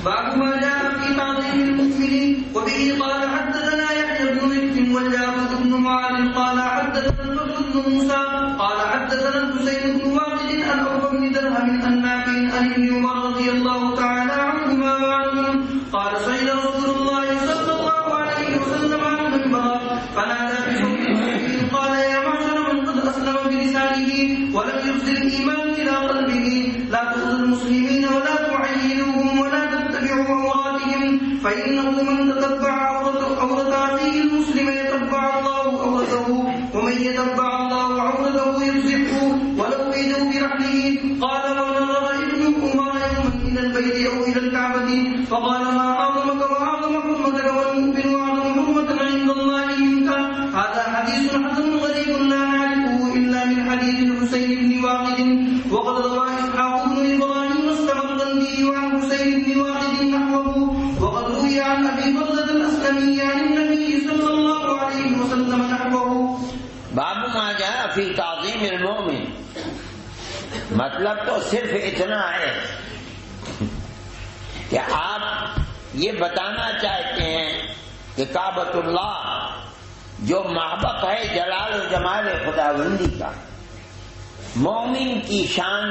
باب ما جاء في تعظيم المؤمنين. وبه قال حدثنا يحيى بن ذكر والجعفر بن معاذ قال حدثنا الفضل بن موسى قال حدثنا الحسين بن واقد عن عقبة بن درهم عن نافع عن ابن عمر رضي الله تعالى عنهما وعنهم قال صعد رسول الله صلى الله عليه وسلم على المنبر فنادى بصوت قال يا معشر من قد أسلم بلسانه ولم يرسل الإيمان إلى قلبه لا تؤذوا المسلمين ولا تعينوهم ولا تتبعوا عوراتهم فإنه من تتبع عورة أخيه المسلم يتبع الله عورته ومن يتبع الله عورته يفزعه ولو بيده برحله. قال ونظر ابن عمر يوما إلى البيت أو إلى الكعبة فقال ما أعظمك وأعظم حرمتك والمؤمن أعظم حرمة عند الله منك. هذا حديث حسن غريب لا نعرفه إلا من حديث الحسين بن واقد. وقد روى إسحاق بن إبراهيم السمرقندي عن حسين بن واقد نحوه. وقد روي عن أبي برزة الأسلمي عن النبي صلى الله عليه وسلم نحوه. باب ما جاء فی تعظیم المؤمن. مطلب تو صرف اتنا ہے کہ آپ یہ بتانا چاہتے ہیں کہ کعبۃ اللہ جو محبت ہے جلال و جمال خداوندی کا, مومن کی شان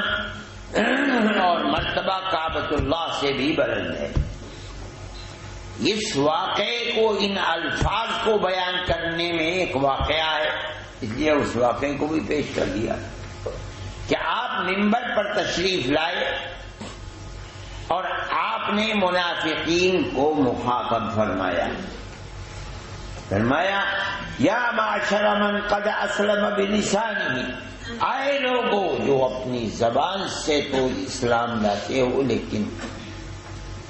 اور مرتبہ کعبۃ اللہ سے بھی بلند ہے. اس واقعے کو, ان الفاظ کو بیان کرنے میں ایک واقعہ ہے, اس لیے اس واقعے کو بھی پیش کر دیا کہ آپ منبر پر تشریف لائے اور آپ نے منافقین کو مخاطب فرمایا یا معشر من قد اسلم بلسانہ, آئے لوگوں جو اپنی زبان سے تو اسلام لاتے ہو لیکن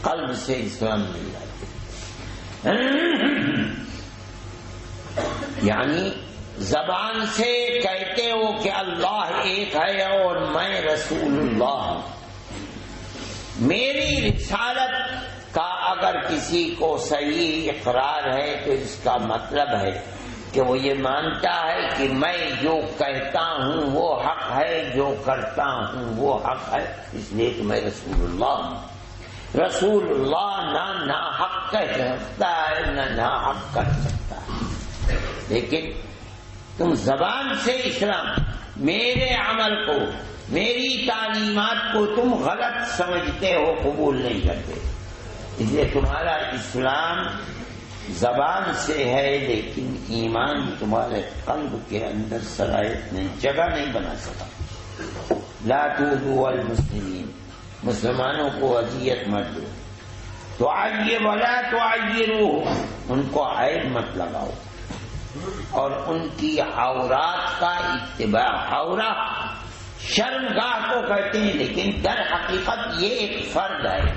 قلب سے اسلام نہیں لاتے. یعنی زبان سے کہتے ہو کہ اللہ ایک ہے اور میں رسول اللہ ہوں. میری رسالت کا اگر کسی کو صحیح اقرار ہے تو اس کا مطلب ہے کہ وہ یہ مانتا ہے کہ میں جو کہتا ہوں وہ حق ہے, جو کرتا ہوں وہ حق ہے, اس لیے کہ میں رسول اللہ ہوں. رسول اللہ نہ ناحق کہہ سکتا ہے نہ ناحق کر سکتا ہے, لیکن تم زبان سے اسلام, میرے عمل کو, میری تعلیمات کو تم غلط سمجھتے ہو, قبول نہیں کرتے, اس لیے تمہارا اسلام زبان سے ہے لیکن ایمان تمہارے قلب کے اندر صلاحیت نہیں، جگہ نہیں بنا سکا۔ لا تؤذوا المسلمین، مسلمانوں کو اذیت مت دو، تعیر ولا تعیروا، ان کو عیب مت لگاؤ، اور ان کی عورات کا اتباع، عورت شرمگاہ کو کہتے ہیں لیکن در حقیقت یہ ایک فرد ہے۔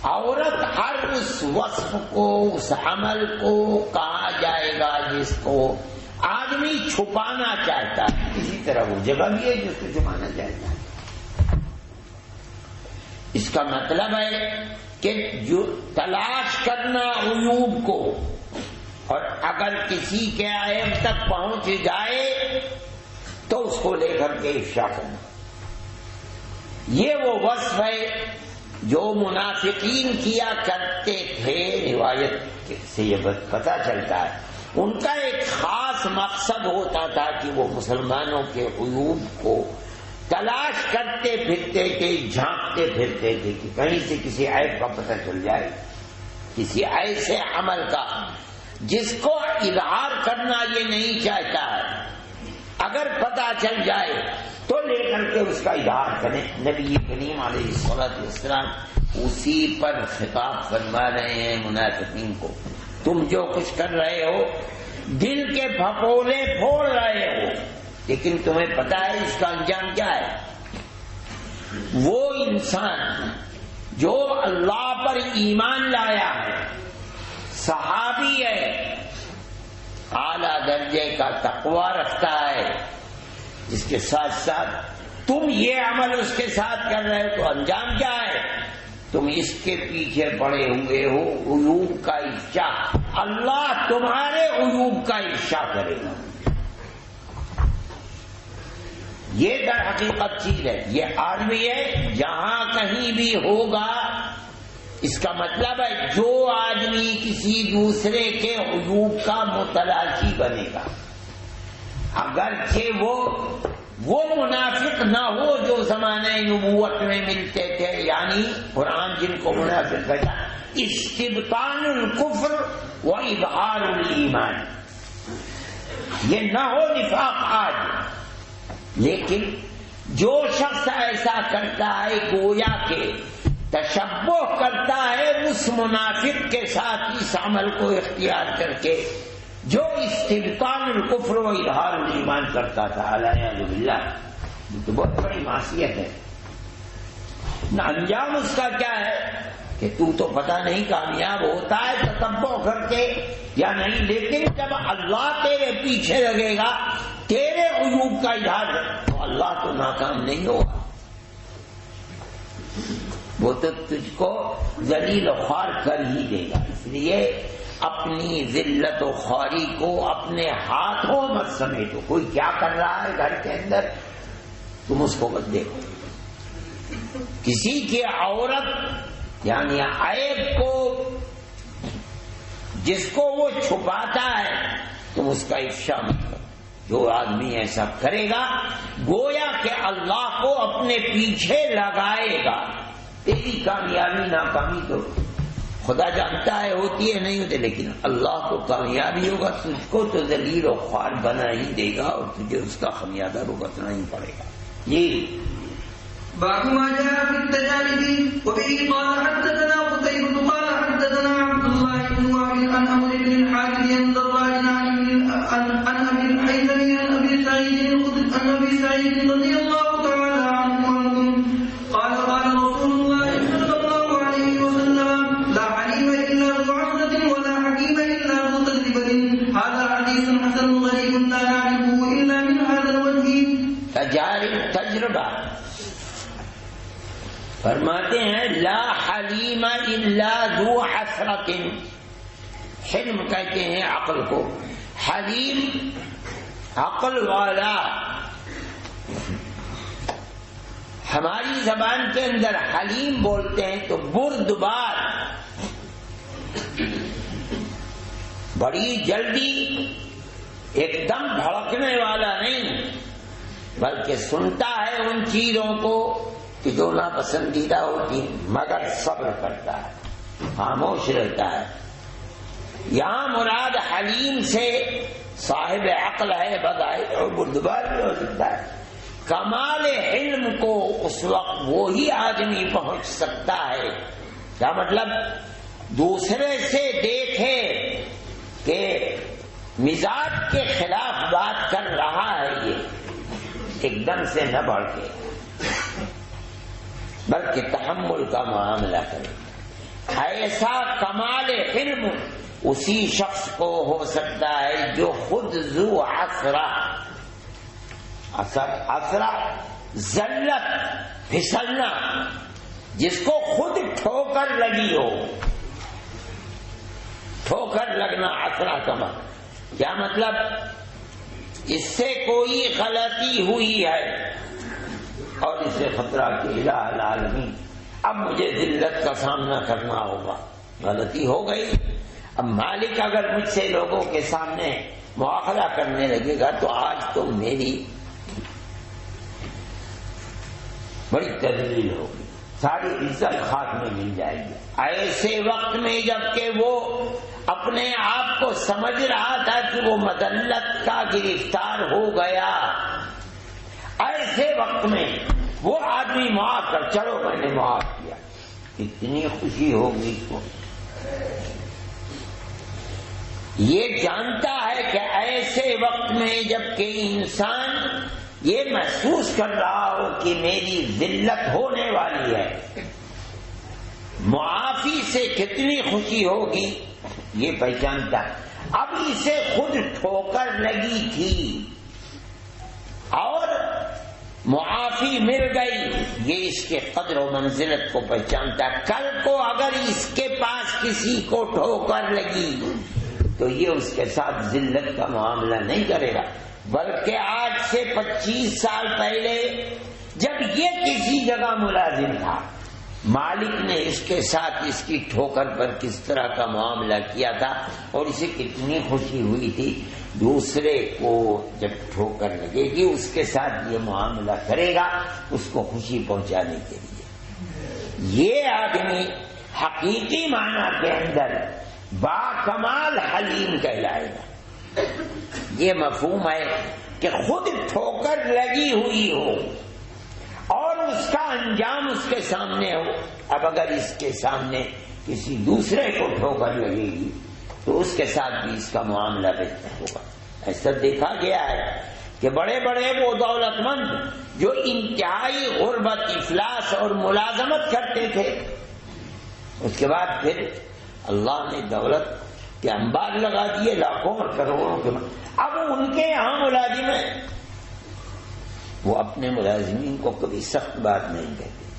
عورت ہر اس وصف کو، اس عمل کو کہا جائے گا جس کو آدمی چھپانا چاہتا ہے، اسی طرح وہ جگہ بھی ہے جس کو چھپانا چاہتا ہے۔ اس کا مطلب ہے کہ جو تلاش کرنا عیوب کو، اور اگر کسی کے عیب تک پہنچ جائے تو اس کو لے کر کے افشا کرنا، یہ وہ وصف ہے جو منافقین کیا کرتے تھے۔ روایت سے یہ پتہ چلتا ہے ان کا ایک خاص مقصد ہوتا تھا کہ وہ مسلمانوں کے عیوب کو تلاش کرتے پھرتے تھے، جھانکتے پھرتے تھے کہ کہیں سے کسی عیب کا پتہ چل جائے، کسی ایسے عمل کا جس کو اظہار کرنا یہ نہیں چاہتا ہے، اگر پتہ چل جائے تو لے کر کے اس کا اظہار کریں۔ نبی کریم علیہ الصلوۃ والسلام اسی پر خطاب فرما رہے ہیں منافقین کو، تم جو کچھ کر رہے ہو دل کے پھپولے پھوڑ رہے ہو، لیکن تمہیں پتہ ہے اس کا انجام کیا ہے؟ وہ انسان جو اللہ پر ایمان لایا ہے، صحابی ہے، اعلیٰ درجے کا تقوی رکھتا ہے، اس کے ساتھ ساتھ تم یہ عمل اس کے ساتھ کر رہے ہو تو انجام کیا ہے؟ تم اس کے پیچھے پڑے ہوئے ہو عیوب کا افشا، اللہ تمہارے عیوب کا افشا کرے گا۔ یہ در حقیقت چیز ہے، یہ آدمی ہے جہاں کہیں بھی ہوگا، اس کا مطلب ہے جو آدمی کسی دوسرے کے عیوب کا متلاشی بنے گا، اگرچہ وہ منافق نہ ہو جو زمانہ نبوت میں ملتے تھے، یعنی قرآن جن کو منافق کہتا ہے، استبطان الکفر و اظہار الایمان، یہ نہ ہو نفاق آج، لیکن جو شخص ایسا کرتا ہے گویا کہ تشبہ کرتا ہے اس منافق کے ساتھ اس عمل کو اختیار کر کے جو استبطان الکفر و اظہار الایمان کرتا تھا، اعوذ باللہ، یہ تو بہت بڑی معصیت ہے۔ نہ انجام اس کا کیا ہے کہ تو پتہ نہیں کامیاب ہوتا ہے تتبع کر کے یا نہیں، لیکن جب اللہ تیرے پیچھے لگے گا، تیرے عیوب کا اظہار تو اللہ تو ناکام نہیں ہوگا، وہ تو تجھ کو ذلیل و خوار کر ہی دے گا۔ اس لیے اپنی ذلت و خواری کو اپنے ہاتھوں مت سمیٹو، کوئی کیا کر رہا ہے گھر کے اندر تم اس کو مت دیکھو، کسی کی عورت یعنی عیب کو جس کو وہ چھپاتا ہے تم اس کا افشا مت کرو۔ جو آدمی ایسا کرے گا گویا کہ اللہ کو اپنے پیچھے لگائے گا، تیری کامیابی ناکامی تو خدا جانتا ہے ہوتی ہے نہیں ہوتی، لیکن اللہ کو کامیابی ہوگا، تجھ کو تو ذلیل و خوار بنا ہی دے گا اور تجھے اس کا خمیازہ بھگتنا ہی پڑے گا۔ یہ باب ما جاء في التجانب وبه قال حدثنا قتيبة قال حدثنا عبد الله بن وهب عن عمرو بن الحارث عن ضرار عن ابي الحيثم عن ابي سعيد رضي الله تعالى عنه قال قال رسول الله صلى الله عليه وسلم لا حليم الا ذو عقدة ولا حكيم الا ذو تجربة، هذا حديث حسن غريب لا نعرفه الا من هذا الوجه۔ تجربہ فرماتے ہیں لا حلیم الا ذو حسرت، حلم کہتے ہیں عقل کو، حلیم عقل والا۔ ہماری زبان کے اندر حلیم بولتے ہیں تو بردبار، بڑی جلدی ایک دم بھڑکنے والا نہیں، بلکہ سنتا ہے ان چیزوں کو کہ جو ناپسندیدہ ہوتی مگر صبر کرتا ہے، خاموش رہتا ہے، یہاں مراد حلیم سے صاحب عقل ہے، بظاہر اور بردبار بھی ہو سکتا ہے۔ کمال علم کو اس وقت وہی آدمی پہنچ سکتا ہے، کیا مطلب؟ دوسرے سے دیکھے کہ مزاج کے خلاف بات کر رہا ہے، یہ ایک دم سے نہ بڑھ کے بلکہ تحمل کا معاملہ کرے۔ ایسا کمال علم اسی شخص کو ہو سکتا ہے جو خود ذو عثرہ، عثرہ ذلت، پھسلنا، جس کو خود ٹھوکر لگی ہو۔ ٹھوکر لگنا عثرہ کما، کیا مطلب؟ اس سے کوئی غلطی ہوئی ہے اور اسے خطرہ کہ الہ العالمین اب مجھے ذلت کا سامنا کرنا ہوگا، غلطی ہو گئی۔ اب مالک اگر مجھ سے لوگوں کے سامنے مواخذہ کرنے لگے گا تو آج تو میری بڑی تذلیل ہوگی، ساری عزت خاک میں مل جائے گی۔ ایسے وقت میں جب کہ وہ اپنے آپ کو سمجھ رہا تھا کہ وہ مذلت کا گرفتار ہو گیا، ایسے وقت میں وہ آدمی معاف کر، چلو میں نے معاف کیا، اتنی خوشی ہوگی اس کو۔ یہ جانتا ہے کہ ایسے وقت میں جب کہ انسان یہ محسوس کر رہا ہو کہ میری ذلت ہونے والی ہے، معافی سے کتنی خوشی ہوگی یہ پہچانتا۔ اب اسے خود ٹھوکر لگی تھی اور معافی مل گئی، یہ اس کے قدر و منزلت کو پہچانتا۔ کل کو اگر اس کے پاس کسی کو ٹھوکر لگی تو یہ اس کے ساتھ ذلت کا معاملہ نہیں کرے گا، بلکہ آج سے 25 سال پہلے جب یہ کسی جگہ ملازم تھا، مالک نے اس کے ساتھ اس کی ٹھوکر پر کس طرح کا معاملہ کیا تھا اور اسے کتنی خوشی ہوئی تھی۔ دوسرے کو جب ٹھوکر لگے گی اس کے ساتھ یہ معاملہ کرے گا اس کو خوشی پہنچانے کے لیے۔ یہ آدمی حقیقی معنی کے اندر با کمال حلیم کہلائے گا۔ یہ مفہوم ہے کہ خود ٹھوکر لگی ہوئی ہو اور اس کا انجام اس کے سامنے ہو۔ اب اگر اس کے سامنے کسی دوسرے کو ٹھوکر لگے گی تو اس کے ساتھ بھی اس کا معاملہ بہتر ہوگا۔ ایسا دیکھا گیا ہے کہ بڑے بڑے وہ دولت مند جو انتہائی غربت، افلاس اور ملازمت کرتے تھے، اس کے بعد پھر اللہ نے دولت کے انبار لگا دیے لاکھوں اور کروڑوں کے، اب ان کے یہاں ملازم ہیں، وہ اپنے ملازمین کو کبھی سخت بات نہیں کہتے،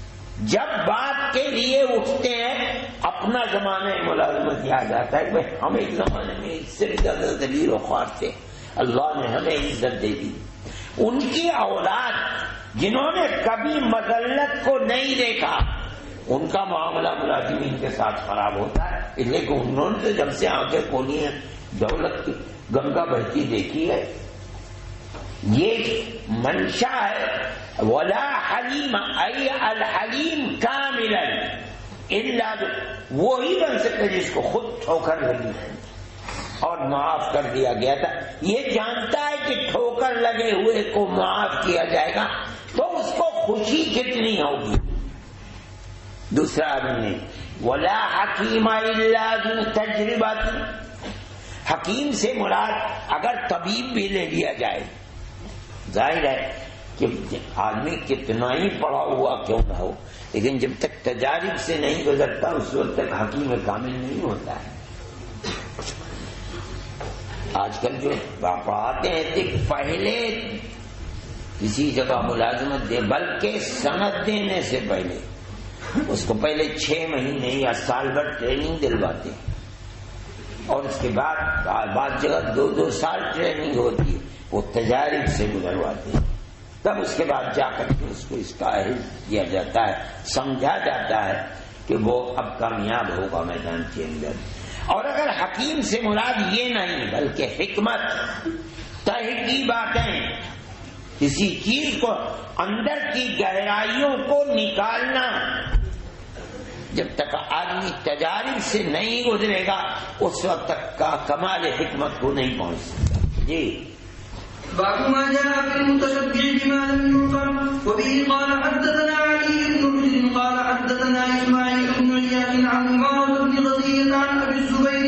جب بات کے لیے اٹھتے ہیں اپنا زمانہ ملازمت یاد آتا ہے کہ ہم ایک زمانے میں اس سے زیادہ ذلیل و خوار تھے، اللہ نے ہمیں عزت دے دی۔ ان کی اولاد جنہوں نے کبھی مذلت کو نہیں دیکھا ان کا معاملہ ملازمین کے ساتھ خراب ہوتا ہے، لیکن انہوں نے جب سے آنکھیں کھولی ہیں دولت کی گنگا بہتی دیکھی ہے۔ یہ منشا ہے ولا حلیم ای الحلیم کاملا الا، وہی بن سکتا جس کو خود ٹھوکر لگی اور معاف کر دیا گیا تھا۔ یہ جانتا ہے کہ ٹھوکر لگے ہوئے کو معاف کیا جائے گا تو اس کو خوشی کتنی ہوگی۔ دوسرا آدمی نے ولا حکیم الا ذو تجربہ، حکیم سے مراد اگر طبیب بھی لے لیا جائے، ظاہر ہے کہ آدمی کتنا ہی پڑھا ہوا کیوں نہ ہو لیکن جب تک تجارب سے نہیں گزرتا اس وقت تک حکیم کامل نہیں ہوتا ہے۔ آج کل جو پڑھاتے ہیں کہ پہلے کسی جگہ ملازمت دے، بلکہ سند دینے سے پہلے اس کو پہلے 6 مہینے یا سال بھر ٹریننگ دلواتے ہیں اور اس کے بعد بعض جگہ 2 سال ٹریننگ ہوتی ہے، وہ تجارب سے گزرواتے ہیں، تب اس کے بعد جا کر کے اس کو اس کا اہل کیا جاتا ہے، سمجھا جاتا ہے کہ وہ اب کامیاب ہوگا میدان کے اندر۔ اور اگر حکیم سے مراد یہ نہیں بلکہ حکمت، تہ کی باتیں، کسی چیز کو اندر کی گہرائیوں کو نکالنا، جب تک آدمی تجارب سے نہیں گزرے گا اس وقت تک کا کمال حکمت کو نہیں پہنچ سکتا. جی باب ما جاء في المتشبع بما لم يعطى وبه قال حدثنا علي بن حجر قال حدثنا اسماعيل بن عياش عن عمارة بن غزية عن ابي الزبير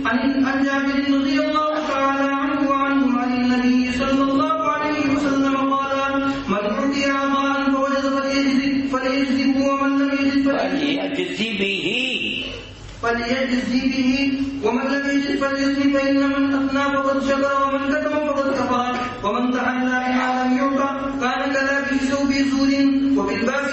عن جابر رضي الله تعالى عنه وعنهم عن النبي صلى الله عليه وسلم قال من أعطي عطاء فوجد فليجزه ومن لم يجد فليجزي به ومن لم يجد فليصم فإن من أثنى فقد شكر ومن كتم فقد كفر ومن تحلى بما لم يعطى كان كلابس ثوب زور وفي الباب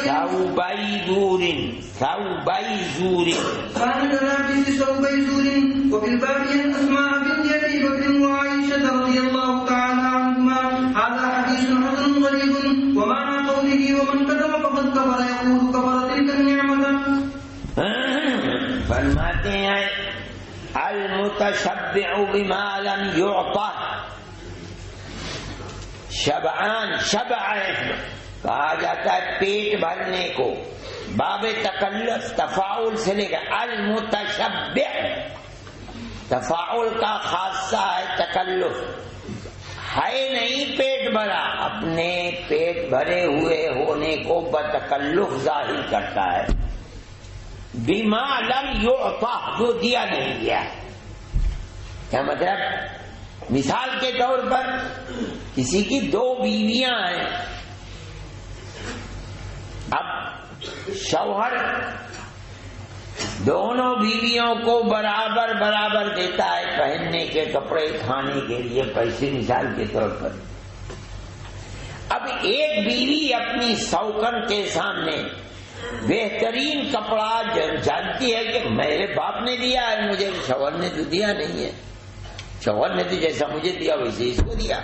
كان كلابس ثوب زور وفي الباب أسماء بنت أبي بكر وعائشة رضي الله تعالى عنهما. هذا حديث حسن غريب ومعنى قوله ومن كتم فقد كفر يقول كفر تلك النعمة. فرماتے ہیں المتشبع بما لم يعطى شبعان. شبع کہا جاتا ہے پیٹ بھرنے کو. باب تکلف تفاعل سے لے کر المتشبع تفاعل کا خاصہ ہے تکلف. ہے نہیں پیٹ بھرا اپنے پیٹ بھرے ہوئے ہونے کو بتکلف ظاہر کرتا ہے. بما لم یعطا جو دیا نہیں گیا. کیا مطلب؟ مثال کے طور پر کسی کی 2 بیویاں ہیں. اب شوہر دونوں بیویوں کو برابر برابر دیتا ہے پہننے کے کپڑے کھانے کے لیے پیسے مثال کے طور پر. اب ایک بیوی اپنی سوکن کے سامنے بہترین کپڑا جانتی ہے کہ میرے باپ نے دیا ہے مجھے, شوہر نے تو دیا نہیں ہے. شوہر نے تو جیسا مجھے دیا ویسے اس کو دیا.